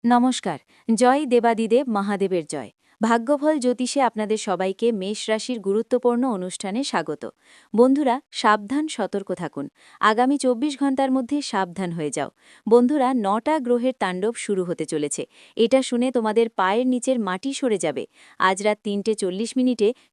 নমস্কার। জয় দেবাদিদেব মহাদেবের জয়। ভাগ্যফল জ্যোতিষে আপনাদের সবাইকে মেষ রাশির গুরুত্বপূর্ণ অনুষ্ঠানে স্বাগত। বন্ধুরা, সাবধান, সতর্ক থাকুন। আগামী ২৪ ঘন্টার মধ্যে সাবধান হয়ে যাও। বন্ধুরা, ৯টা গ্রহের তাণ্ডব শুরু হতে চলেছে। এটা শুনে তোমাদের পায়ের নিচের মাটি সরে যাবে। আজ রাত ৩:৪০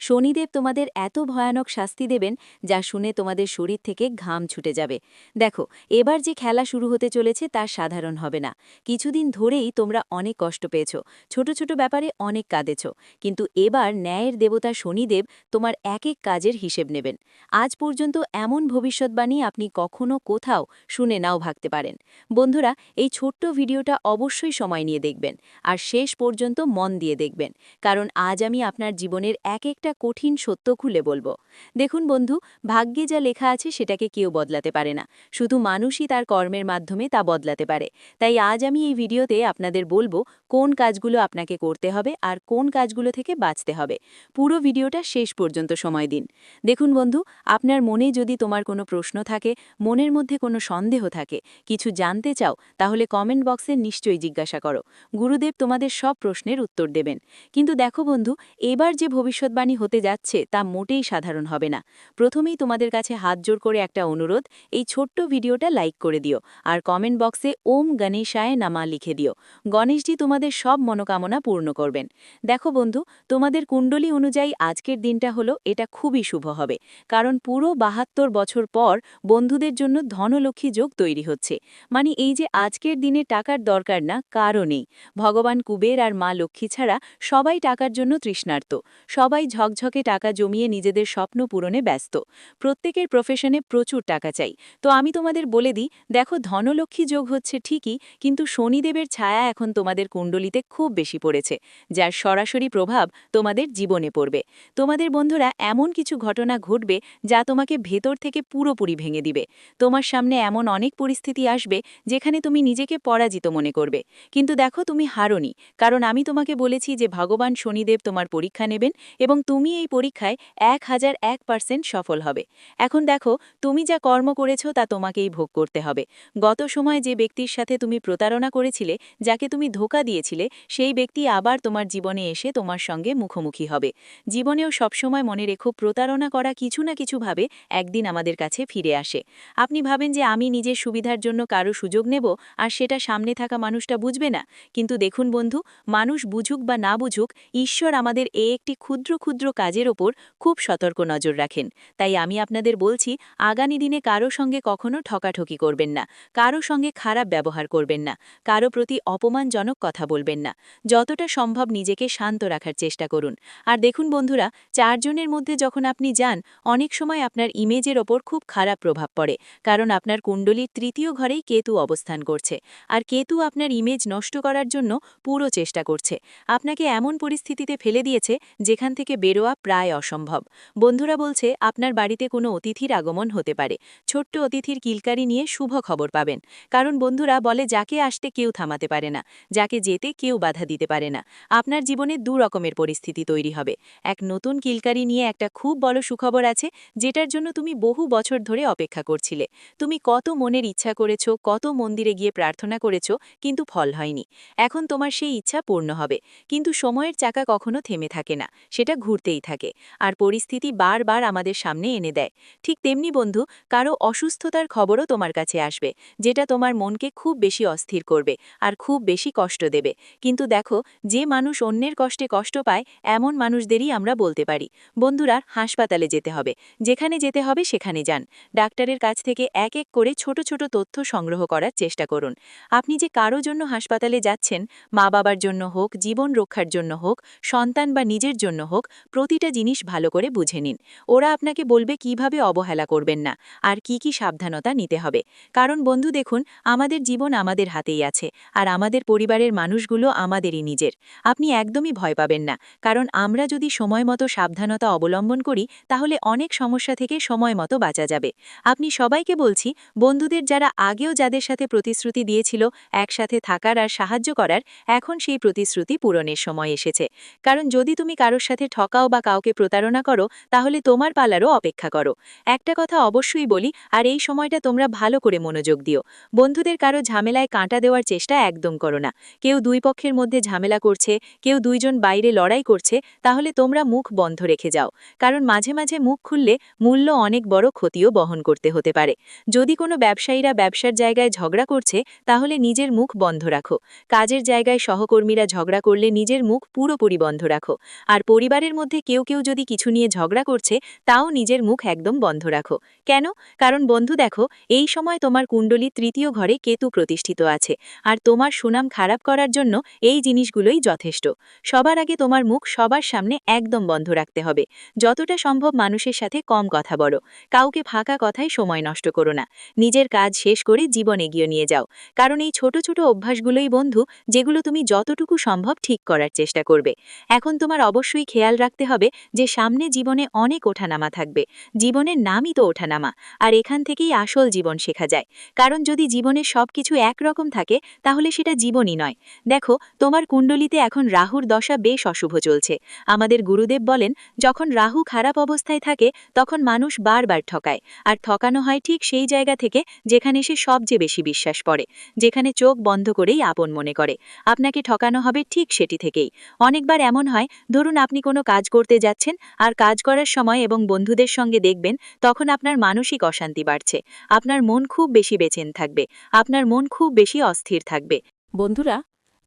শনিদেব তোমাদের এত ভয়ানক শাস্তি দেবেন, যা শুনে তোমাদের শরীর থেকে ঘাম ছুটে যাবে। দেখো, এবার যে খেলা শুরু হতে চলেছে তা সাধারণ হবে না। কিছুদিন ধরেই তোমরা অনেক কষ্ট পেয়েছ, ছোট ছোট ব্যাপারে অনেক কাঁদেছ, কিন্তু এবার ন্যায়ের দেবতা শনিদেব তোমার এক এক কাজের হিসেব নেবেন। আজ পর্যন্ত এমন ভবিষ্যৎবাণী আপনি কখনো কোথাও শুনে নাও ভাবতে পারেন। বন্ধুরা, এই ছোট্ট ভিডিওটা অবশ্যই সময় নিয়ে দেখবেন আর শেষ পর্যন্ত মন দিয়ে দেখবেন, কারণ আজ আমি আপনার জীবনের এক একটা কঠিন সত্য খুলে বলবো। দেখুন বন্ধু, ভাগ্যে যা লেখা আছে সেটাকে কেউ বদলাতে পারে না, শুধু মানুষই তার কর্মের মাধ্যমে তা বদলাতে পারে। তাই আজ আমি এই ভিডিওতে আপনাদের বলবো কোন কাজগুলো আপনাকে করতে হবে আর কোন কাজগুলো থেকে বাঁচতে হবে। পুরো ভিডিওটা শেষ পর্যন্ত সময় দিন। দেখুন বন্ধু, আপনার মনে যদি তোমার কোনো প্রশ্ন থাকে, মনের মধ্যে কোনো সন্দেহ থাকে, কিছু জানতে চাও, তাহলে কমেন্ট বক্সে নিশ্চয়ই জিজ্ঞাসা করো। গুরুদেব তোমাদের সব প্রশ্নের উত্তর দেবেন। কিন্তু দেখো বন্ধু, এবার যে ভবিষ্যৎবাণী হতে যাচ্ছে তা মোটেই সাধারণ হবে না। প্রথমেই তোমাদের কাছে হাত জোড় করে একটা অনুরোধ, এই ছোট্ট ভিডিওটা লাইক করে দিও আর কমেন্ট বক্সে ওম গণেশায় নামা লিখে দিও। গণেশজি তোমাদের সব মনোকামনা পূর্ণ করবেন। দেখো বন্ধু, তোমাদের কুণ্ডলী অনুযায়ী আজকের দিনটা হলো এটা খুবই শুভ হবে, কারণ পুরো ৭২ বছর পর বন্ধুদের জন্য ধনলক্ষ্মী যোগ তৈরি হচ্ছে। মানে এই যে আজকের দিনে টাকার দরকার না কারও নেই। ভগবান কুবের আর মা লক্ষ্মী ছাড়া সবাই টাকার জন্য তৃষ্ণার্ত। সবাই ঝকঝকে টাকা জমিয়ে নিজেদের স্বপ্ন পূরণে ব্যস্ত। প্রত্যেকের প্রফেশনে প্রচুর টাকা চাই। তো আমি তোমাদের বলে দিই, দেখো, ধনলক্ষ্মী যোগ হচ্ছে ঠিকই, কিন্তু শনিদেবের ছায়া এখন তোমাদের কুণ্ডলিতে খুব বেশি পড়েছে, যার সরাসরি প্রভাব তোমাদের জীবনে পড়বে। তোমাদের বন্ধুরা, এমন কিছু ঘটনা ঘটবে যা তোমাকে ভেতর থেকে পুরোপুরি ভেঙে দিবে। তোমার সামনে এমন অনেক পরিস্থিতি আসবে যেখানে তুমি নিজেকে পরাজিত মনে করবে, কিন্তু দেখো, তুমি হারোনি, কারণ আমি তোমাকে বলেছি যে ভগবান শনিদেব তোমার পরীক্ষা নেবেন এবং তুমি এই পরীক্ষায় ১০০১% সফল হবে। এখন দেখো, তুমি যা কর্ম করেছো তা তোমাকেই ভোগ করতে হবে। গত সময় যে ব্যক্তির সাথে তুমি প্রতারণা করেছিলে, যাকে তুমি ধোঁকা দিয়েছিলে, সেই ব্যক্তি আবার তোমার জীবনে এসে তোমার সঙ্গে মুখোমুখি হবে। জীবনেও সবসময় মনে রেখো, প্রতারণা করা কিছু না কিছুভাবে একদিন আমাদের কাছে ফিরে আসে। আপনি ভাবেন যে আমি নিজের সুবিধার জন্য কারো সুযোগ নেব আর সেটা সামনে থাকা মানুষটা বুঝবে না, কিন্তু দেখুন বন্ধু, মানুষ বুঝুক বা না বুঝুক, ঈশ্বর আমাদের একটি ক্ষুদ্র ক্ষুদ্র কাজের ওপর খুব সতর্ক নজর রাখেন। তাই আমি আপনাদের বলছি, আগামী দিনে কারো সঙ্গে কখনো ঠকাঠকি করবেন না, কারো সঙ্গে খারাপ ব্যবহার করবেন না, কারো প্রতি অপমানজনক কথা বলবেন না। যতটা সম্ভব নিজেকে শান্ত রাখার চেষ্টা করুন। আর দেখুন বন্ধুরা, ৪ জনের মধ্যে যখন আপনি যান, অনেক সময় আপনার ইমেজের ওপর খুব খারাপ প্রভাব পড়ে, কারণ আপনার কুণ্ডলীর ৩য় ঘরেই কেতু অবস্থান করছে। আর কেতু আপনার ইমেজ নষ্ট করার জন্য পুরো চেষ্টা করছে, আপনাকে এমন পরিস্থিতিতে ফেলে দিয়েছে যেখান থেকে বেরোয়া প্রায় অসম্ভব। বন্ধুরা বলছে, আপনার বাড়িতে কোনো অতিথির আগমন হতে পারে। ছোট্ট অতিথির কিলকারি নিয়ে শুভ খবর পাবেন, কারণ বন্ধুরা বলে, যাকে আসতে কেউ থামাতে পারে না, যাকে যেতে কেউ বাধা দিতে পারে না। আপনার জীবনে ২ রকমের পরিস্থিতি তৈরি হবে। এক, নতুন কিলকারি নিয়ে একটা খুব বড় সুখবর আছে, যেটার জন্য তুমি বহু বছর ধরে অপেক্ষা করছিলে। তুমি কত মনের ইচ্ছা করেছো, কত মন্দিরে গিয়ে প্রার্থনা করেছো, কিন্তু ফল হয়নি। এখন তোমার সেই ইচ্ছা পূর্ণ হবে, কিন্তু সময়ের চাকা কখনো থেমে থাকে না, সেটা ঘুরতেই থাকে আর পরিস্থিতি বারবার আমাদের সামনে এনে দেয়। ঠিক তেমনি বন্ধু, কারো অসুস্থতার খবরও তোমার কাছে আসবে, যেটা তোমার মনকে খুব বেশি অস্থির করবে আর খুব বেশি কষ্ট দেবে। কিন্তু দেখো, যে মানুষ অন্যের কষ্টে কষ্ট পায়, এমন মানুষদেরই আমরা বলতে পারি। বন্ধুরা, হাসপাতালে যেতে হবে, যেখানে যেতে হবে সেখানে যান। ডাক্তারের কাছ থেকে এক এক করে ছোট ছোট তথ্য সংগ্রহ করার চেষ্টা করুন। আপনি যে কারো জন্য হাসপাতালে যাচ্ছেন, মা বাবার জন্য হোক, জীবন রক্ষার জন্য হোক, সন্তান বা নিজের জন্য হোক, প্রতিটা জিনিস ভালো করে বুঝে নিন। ওরা আপনাকে বলবে কিভাবে অবহেলা করবেন না আর কি কি সাবধানতা নিতে হবে। কারণ বন্ধু দেখুন, আমাদের জীবন আমাদের হাতেই আছে আর আমাদের পরিবারের মানুষগুলো আমাদেরই নিজের। আপনি একদমই একদমই ভয় পাবেন না, কারণ আমরা যদি সময় মতো সাবধানতা অবলম্বন করি তাহলে অনেক সমস্যা থেকে সময় মতো বাঁচা যাবে। আপনি সবাইকে বলছি, বন্ধুদের যারা আগেও যাদের সাথে প্রতিশ্রুতি দিয়েছিল একসাথে থাকার আর সাহায্য করার, এখন সেই প্রতিশ্রুতি পূরণের সময় এসেছে। কারণ যদি তুমি কারোর সাথে ঠকাও বা কাউকে প্রতারণা করো, তাহলে তোমার পালারও অপেক্ষা করো। একটা কথা অবশ্যই বলি, আর এই সময়টা তোমরা ভালো করে মনোযোগ দিও। বন্ধুদের কারো ঝামেলায় কাঁটা দেওয়ার চেষ্টা একদম করো না। কেউ দুই পক্ষের মধ্যে ঝামেলা করছে, কেউ দুইজন বাইরে লড়াই করছে, তাহলে তোমরা মুখ বন্ধ রেখে যাও। কারণ মাঝে মাঝে মুখ খুললে মূল্য অনেক বড় ক্ষতিও বহন করতে হতে পারে। যদি কোনো ব্যবসায়ীরা ব্যবসার জায়গায় ঝগড়া করছে, তাহলে নিজের মুখ বন্ধ রাখো। কাজের জায়গায় সহকর্মীরা ঝগড়া করলে নিজের মুখ পুরোপুরি বন্ধ রাখো। আর পরিবারের মধ্যে কেউ কেউ যদি কিছু নিয়ে ঝগড়া করছে, তাও নিজের মুখ একদম বন্ধ রাখো। কেন? কারণ বন্ধু দেখো, এই সময় তোমার কুণ্ডলী তৃতীয় ঘরে কেতু প্রতিষ্ঠিত আছে, আর তোমার সুনাম খারাপ করার জন্য এই জিনিসগুলোই যথেষ্ট। সবার আগে তোমার মুখ সবার সামনে একদম বন্ধ রাখতে হবে। যতটা সম্ভব মানুষের সাথে কম কথা বলো। কাউকে ফাঁকা কথায় সময় নষ্ট করো না। নিজের কাজ শেষ করে জীবন এগিয়ে নিয়ে যাও। কারণ এই ছোট ছোট অভ্যাসগুলোই বন্ধু, যেগুলো তুমি যতটুকু সম্ভব ঠিক করার চেষ্টা করবে। এখন তোমার অবশ্যই খেয়াল রাখতে হবে যে সামনে জীবনে অনেক ওঠানামা থাকবে। জীবনের নামই তো ওঠানামা, আর এখান থেকেই আসল জীবন শেখা যায়। কারণ যদি জীবনের সবকিছু একরকম থাকে, তাহলে সেটা জীবনই নয়। দেখো, তোমার কুণ্ডলিতে এখন রাহুর দশা বেশ অশুভ চলছে। আমাদের গুরুদেব বলেন, যখন রাহু খারাপ অবস্থায় থাকে তখন মানুষ বারবার ঠকায়, আর ঠকানো হয় ঠিক সেই জায়গা থেকে যেখানে সে সবচেয়ে বেশি বিশ্বাস পড়ে, যেখানে চোখ বন্ধ করেই আপন মনে করে। আপনাকে ঠকানো হবে ঠিক সেটি থেকেই। অনেকবার এমন হয়, ধরুন আপনি কোনো কাজ করতে যাচ্ছেন, আর কাজ করার সময় এবং বন্ধুদের সঙ্গে দেখবেন তখন আপনার মানসিক অশান্তি বাড়ছে। আপনার মন খুব বেশি বেচেন থাকবে, আপনার মন খুব বেশি অস্থির থাকবে। বন্ধুরা,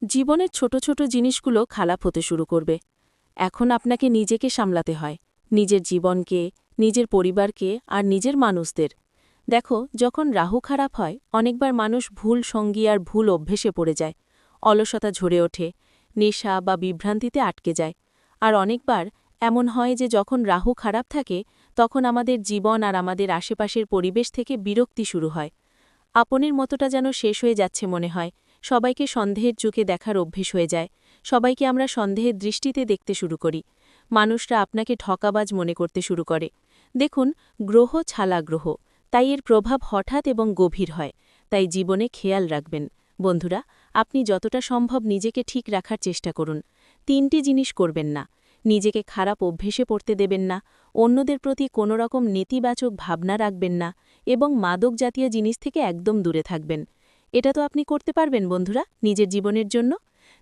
জীবনের ছোট ছোট জিনিসগুলো খারাপ হতে শুরু করবে। এখন আপনাকে নিজেকে সামলাতে হয়, নিজের জীবনকে, নিজের পরিবারকে আর নিজের মানুষদের। দেখো, যখন রাহু খারাপ হয় অনেকবার মানুষ ভুল সঙ্গী আর ভুল অভ্যেসে পড়ে যায়, অলসতা ঝরে ওঠে, নেশা বা বিভ্রান্তিতে আটকে যায়। আর অনেকবার এমন হয় যে যখন রাহু খারাপ থাকে তখন আমাদের জীবন আর আমাদের আশেপাশের পরিবেশ থেকে বিরক্তি শুরু হয়। আপনের মতোটা যেন শেষ হয়ে যাচ্ছে মনে হয়। সবাইকে সন্দেহের চোখে দেখার অভ্যেস হয়ে যায়। সবাইকে আমরা সন্দেহের দৃষ্টিতে দেখতে শুরু করি। মানুষরা আপনাকে ঠকাবাজ মনে করতে শুরু করে। দেখুন, গ্রহ ছালা গ্রহ, তাই এর প্রভাব হঠাৎ এবং গভীর হয়। তাই জীবনে খেয়াল রাখবেন। বন্ধুরা, আপনি যতটা সম্ভব নিজেকে ঠিক রাখার চেষ্টা করুন। 3টি জিনিস করবেন না: নিজেকে খারাপ অভ্যেসে পড়তে দেবেন না, অন্যদের প্রতি কোনো রকম নেতিবাচক ভাবনা রাখবেন না, এবং মাদক জাতীয় জিনিস থেকে একদম দূরে থাকবেন। এটা তো আপনি করতে পারবেন বন্ধুরা, নিজের জীবনের জন্য।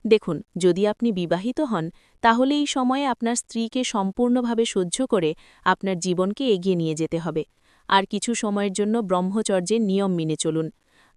দেখুন, যদি আপনি বিবাহিত হন তাহলে এই সময়ে আপনার স্ত্রীকে সম্পূর্ণভাবে সহ্য করে আপনার জীবনকে এগিয়ে নিয়ে যেতে হবে। আর কিছু সময়ের জন্য ব্রহ্মচর্যের নিয়ম মেনে চলুন।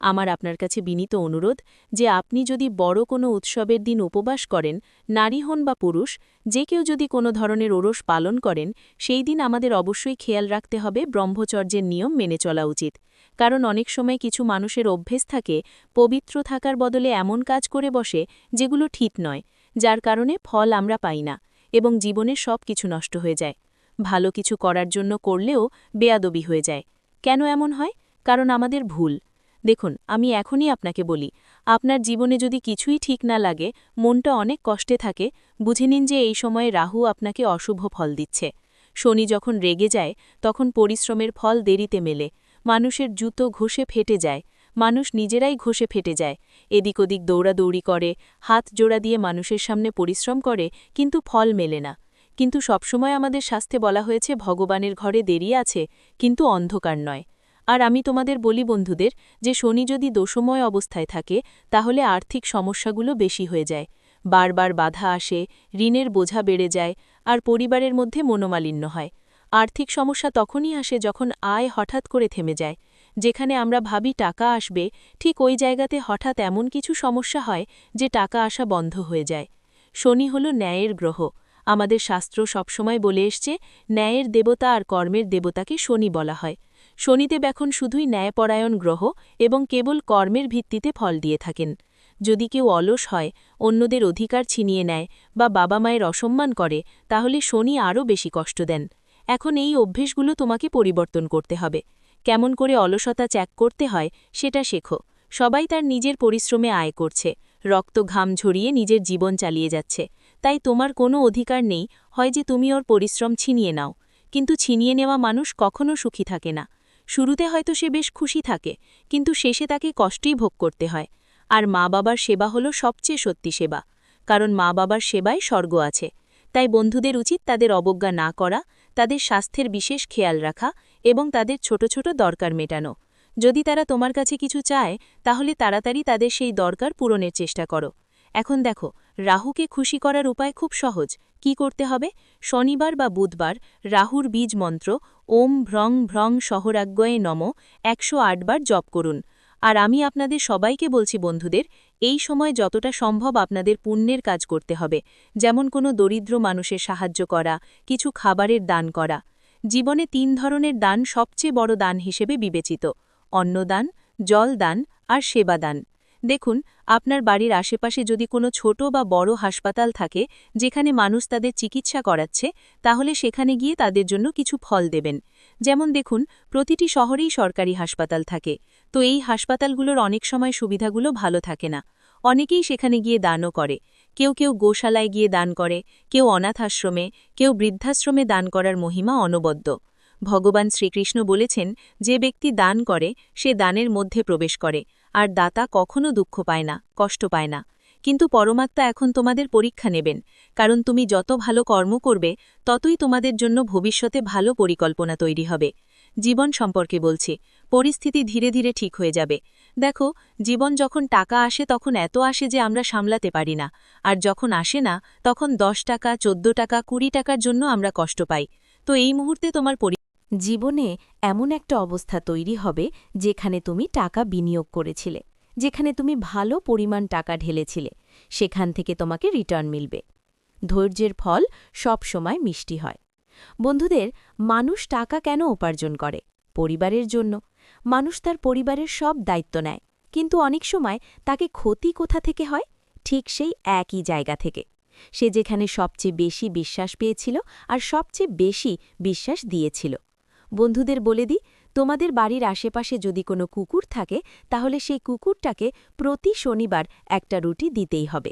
আমার আপনার কাছে বিনীত অনুরোধ যে আপনি যদি বড় কোনো উৎসবের দিন উপবাস করেন, নারী হন বা পুরুষ, যে কেউ যদি কোনো ধরনের ওরস পালন করেন, সেই দিন আমাদের অবশ্যই খেয়াল রাখতে হবে ব্রহ্মচর্যের নিয়ম মেনে চলা উচিত। কারণ অনেক সময় কিছু মানুষের অভ্যেস থাকে পবিত্র থাকার বদলে এমন কাজ করে বসে যেগুলো ঠিক নয়, যার কারণে ফল আমরা পাই না এবং জীবনের সব কিছু নষ্ট হয়ে যায়। ভালো কিছু করার জন্য করলেও বেয়াদবি হয়ে যায়। কেন এমন হয়? কারণ আমাদের ভুল। দেখুন, আমি এখনই আপনাকে বলি, আপনার জীবনে যদি কিছুই ঠিক না লাগে, মনটা অনেক কষ্টে থাকে, বুঝে নিন যে এই সময়ে রাহু আপনাকে অশুভ ফল দিচ্ছে। শনি যখন রেগে যায় তখন পরিশ্রমের ফল দেরিতে মেলে। মানুষের জুতো ঘষে ফেটে যায়, মানুষ নিজেরাই ঘষে ফেটে যায়, এদিক ওদিক দৌড়াদৌড়ি করে, হাত জোড়া দিয়ে মানুষের সামনে পরিশ্রম করে, কিন্তু ফল মেলে না। কিন্তু সবসময় আমাদের শাস্ত্রে বলা হয়েছে ভগবানের ঘরে দেরি আছে, কিন্তু অন্ধকার নয়। আর আমি তোমাদের বলি বন্ধুদের, যে শনি যদি দোষময় অবস্থায় থাকে তাহলে আর্থিক সমস্যাগুলো বেশি হয়ে যায়, বারবার বাধা আসে, ঋণের বোঝা বেড়ে যায়, আর পরিবারের মধ্যে মনোমালিন্য হয়। আর্থিক সমস্যা তখনই আসে যখন আয় হঠাৎ করে থেমে যায়। যেখানে আমরা ভাবি টাকা আসবে, ঠিক ওই জায়গাতে হঠাৎ এমন কিছু সমস্যা হয় যে টাকা আসা বন্ধ হয়ে যায়। শনি হল ন্যায়ের গ্রহ। আমাদের শাস্ত্র সবসময় বলে এসছে, ন্যায়ের দেবতা আর কর্মের দেবতাকে শনি বলা হয়। শনিদেব এখন শুধুই ন্যায়পরায়ণ গ্রহ এবং কেবল কর্মের ভিত্তিতে ফল দিয়ে থাকেন। যদি কেউ অলস হয়, অন্যদের অধিকার ছিনিয়ে নেয় বা বাবা মায়ের অসম্মান করে, তাহলে শনি আরও বেশি কষ্ট দেন। এখন এই অভ্যেসগুলো তোমাকে পরিবর্তন করতে হবে। কেমন করে অলসতা ত্যাগ করতে হয় সেটা শেখো। সবাই তার নিজের পরিশ্রমে আয় করছে, রক্ত ঘাম ঝরিয়ে নিজের জীবন চালিয়ে যাচ্ছে। তাই তোমার কোনো অধিকার নেই হয় যে তুমি ওর পরিশ্রম ছিনিয়ে নাও। কিন্তু ছিনিয়ে নেওয়া মানুষ কখনো সুখী থাকে না। শুরুতে হয়তো সে বেশ খুশি থাকে, কিন্তু শেষে তাকে কষ্টই ভোগ করতে হয়। আর মা বাবার সেবা হলো সবচেয়ে সত্যি সেবা, কারণ মা বাবার সেবায় স্বর্গ আছে। তাই বন্ধুদের উচিত তাদের অবজ্ঞা না করা, তাদের স্বাস্থ্যের বিশেষ খেয়াল রাখা এবং তাদের ছোট ছোট দরকার মেটানো। যদি তারা তোমার কাছে কিছু চায়, তাহলে তাড়াতাড়ি তাদের সেই দরকার পূরণের চেষ্টা করো। এখন দেখো, রাহুকে খুশি করার উপায় খুব সহজ। কি করতে হবে? শনিবার বা বুধবার রাহুর বীজ মন্ত্র ওম ভ্রং ভ্রং সহরাজ্ঞয়ে নম 108 বার জপ করুন। আর আমি আপনাদের সবাইকে বলছি বন্ধুদের, এই সময় যতটা সম্ভব আপনাদের পুণ্যের কাজ করতে হবে, যেমন কোনো দরিদ্র মানুষের সাহায্য করা, কিছু খাবারের দান করা। জীবনে 3 ধরনের দান সবচেয়ে বড় দান হিসেবে বিবেচিত: অন্নদান, জলদান আর সেবাদান। দেখুন, আপনার বাড়ির আশেপাশে যদি কোনো ছোট বা বড় হাসপাতাল থাকে যেখানে মানুষ তাদের চিকিৎসা করাচ্ছে, তাহলে সেখানে গিয়ে তাদের জন্য কিছু ফল দেবেন। যেমন দেখুন, প্রতিটি শহরেই সরকারি হাসপাতাল থাকে, তো এই হাসপাতালগুলোর অনেক সময় সুবিধাগুলো ভালো থাকে না। অনেকেই সেখানে গিয়ে দানও করে। কেউ কেউ গোশালায় গিয়ে দান করে, কেউ অনাথ আশ্রমে, কেউ বৃদ্ধাশ্রমে দান করার মহিমা অনবদ্য। ভগবান শ্রীকৃষ্ণ বলেছেন, যে ব্যক্তি দান করে সে দানের মধ্যে প্রবেশ করে, আর দাতা কখনো দুঃখ পায় না, কষ্ট পায় না। কিন্তু পরমাত্মা এখন তোমাদের পরীক্ষা নেবেন, কারণ তুমি যত ভালো কর্ম করবে ততই তোমাদের জন্য ভবিষ্যতে ভালো পরিকল্পনা তৈরি হবে। জীবন সম্পর্কে বলছি, পরিস্থিতি ধীরে ধীরে ঠিক হয়ে যাবে। দেখো, জীবন যখন টাকা আসে তখন এত আসে যে আমরা সামলাতে পারি না, আর যখন আসে না তখন 10 টাকা, 14 টাকা, 20 টাকার জন্য আমরা কষ্ট পাই। তো এই মুহূর্তে তোমার জীবনে এমন একটা অবস্থা তৈরি হবে যেখানে তুমি টাকা বিনিয়োগ করেছিলে, যেখানে তুমি ভালো পরিমাণ টাকা ঢেলেছিলে, সেখান থেকে তোমাকে রিটার্ন মিলবে। ধৈর্যের ফল সব সময় মিষ্টি হয়। বন্ধুদের, মানুষ টাকা কেন উপার্জন করে? পরিবারের জন্য। মানুষ তার পরিবারের সব দায়িত্ব নেয়, কিন্তু অনেক সময় তাকে ক্ষতি কোথা থেকে হয়? ঠিক সেই একই জায়গা থেকে। সে যেখানে সবচেয়ে বেশি বিশ্বাস পেয়েছিল আর সবচেয়ে বেশি বিশ্বাস দিয়েছিল। বন্ধুদের বলে দিই, তোমাদের বাড়ির আশেপাশে যদি কোনো কুকুর থাকে, তাহলে সেই কুকুরটাকে প্রতি শনিবার একটা রুটি দিতেই হবে।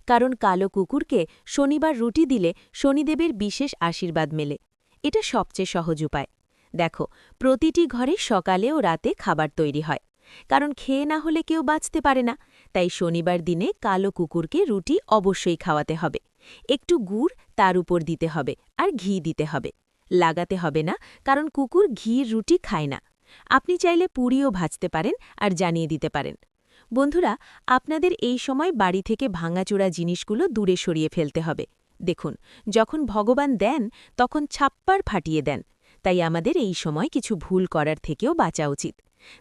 কারণ কালো কুকুরকে শনিবার রুটি দিলে শনিদেবের বিশেষ আশীর্বাদ মেলে। এটা সবচেয়ে সহজ উপায়। দেখো, প্রতিটি ঘরে সকালে ও রাতে খাবার তৈরি হয়, কারণ খেয়ে না হলে কেউ বাঁচতে পারে না। তাই শনিবার দিনে কালো কুকুরকে রুটি অবশ্যই খাওয়াতে হবে। একটু গুড় তার উপর দিতে হবে, আর ঘি দিতে হবে। লাগাতে হবে না, কারণ কুকুর ঘির রুটি খায় না। আপনি চাইলে পুরিও ভাজতে পারেন আর জানিয়ে দিতে পারেন। বন্ধুরা, আপনাদের এই সময় বাড়ি থেকে ভাঙাচোরা জিনিসগুলো দূরে সরিয়ে ফেলতে হবে। দেখুন, যখন ভগবান দেন তখন ছাপ্পার ফাটিয়ে দেন। তাই আমাদের এই সময় কিছু ভুল করার থেকেও বাঁচা উচিত।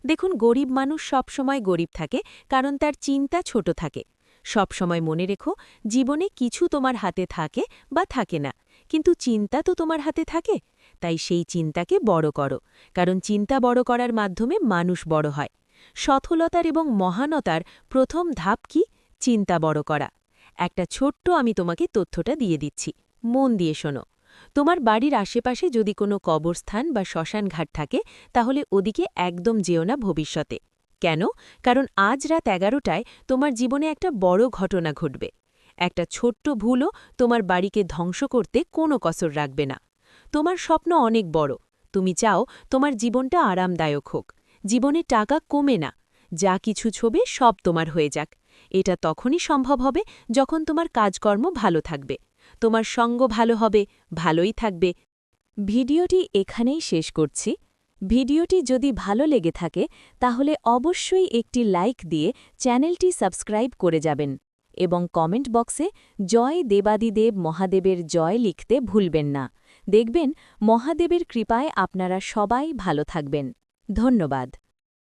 দেখুন, গরিব মানুষ সব সময় গরিব থাকে, কারণ তার চিন্তা ছোট থাকে। সব সময় মনে রেখো, জীবনে কিছু তোমার হাতে থাকে বা থাকে না, কিন্তু চিন্তা তো তোমার হাতে থাকে। তাই সেই চিন্তাকে বড় করো, কারণ চিন্তা বড় করার মাধ্যমে মানুষ বড় হয়। সফলতার এবং মহানতার প্রথম ধাপ কি? চিন্তা বড় করা। একটা ছোট্ট আমি তোমাকে তথ্যটা দিয়ে দিচ্ছি, মন দিয়ে শোনো। তোমার বাড়ির আশেপাশে যদি কোনো কবরস্থান বা শ্মশান ঘাট থাকে, তাহলে ওদিকে একদম যেও না ভবিষ্যতে। কেন? কারণ আজ রাত 11টায় তোমার জীবনে একটা বড় ঘটনা ঘটবে। একটা ছোট্ট ভুলও তোমার বাড়িকে ধ্বংস করতে কোনো কসর রাখবে না। তোমার স্বপ্ন অনেক বড়। তুমি চাও তোমার জীবনটা আরামদায়ক হোক। জীবনে টাকা কমে না, যা কিছু ছবে সব তোমার হয়ে যাক। এটা তখনই সম্ভব হবে যখন তোমার কাজকর্ম ভালো থাকবে, তোমার সঙ্গ ভালো হবে, ভালোই থাকবে। ভিডিওটি এখানেই শেষ করছি। ভিডিওটি যদি ভালো লেগে থাকে তাহলে অবশ্যই একটি লাইক দিয়ে চ্যানেলটি সাবস্ক্রাইব করে যাবেন এবং কমেন্ট বক্সে জয় দেবাদিদেব মহাদেবের জয় লিখতে ভুলবেন না। দেখবেন, মহাদেবের কৃপায় আপনারা সবাই ভালো থাকবেন। ধন্যবাদ।